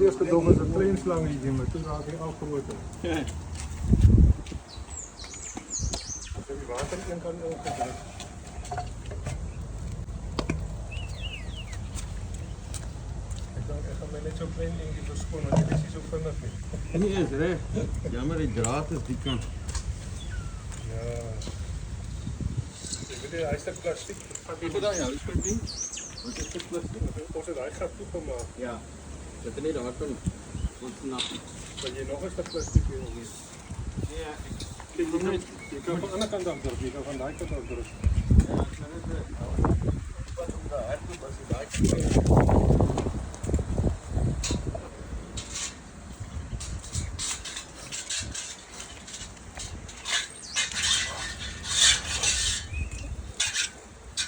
De eerste dom is een klein slangetje, maar toen raak hij al groter. Ja. Als je die water in kan opgedrukt. Ik ga mij net zo'n klein dingetje verschonen, want dit is niet zo vinnig niet. Nee, is recht. Jammer, die draad is die kant. Ja. Ik weet niet, hij is dat plastic. Is het dan jou? Is het ding? Wat is het plastic? Ons het hij gaat toegemaakt. Ja. Dat er niet daar kan. Want snap. Maar je nog eens dat plastic hier of niet? Ja, Kijk, je kan van de andere kant afdrukken, je kan van die kant afdrukken. ja, dan is het. Wat om daar te doen, als je daar kan.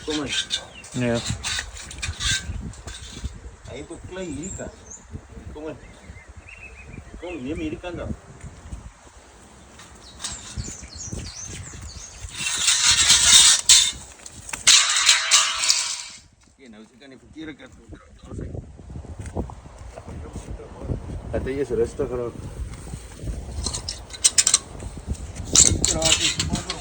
Kom maar. Ja. Hij heeft ook klein hierdie kant. Kom maar. Kom, neem hierdie kant af. Oké, nou is ek aan die verkeerde kant gedraai. Dat hy is rustig raak. Draad is boven.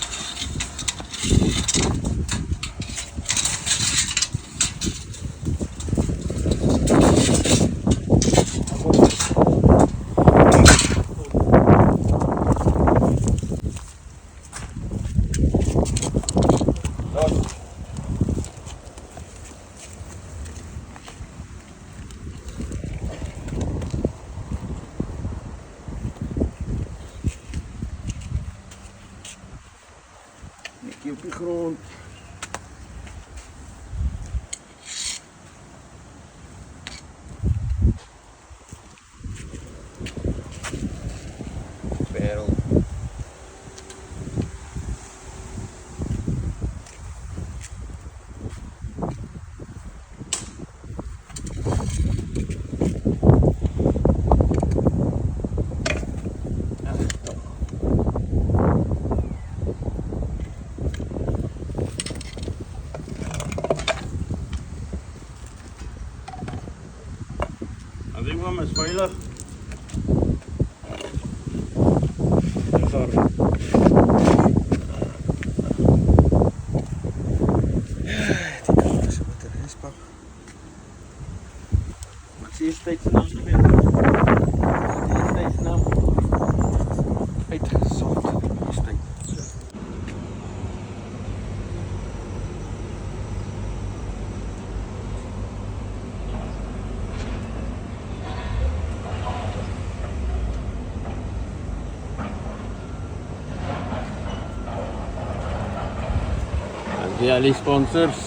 Nekkie op die grond. Barrel. Die boom is veilig. Dis daar. Die kant is met de respak. Wat is steeds naam te weer? Wat is steeds naam? Uitgesond. Steek. Dankie aan die sponsors.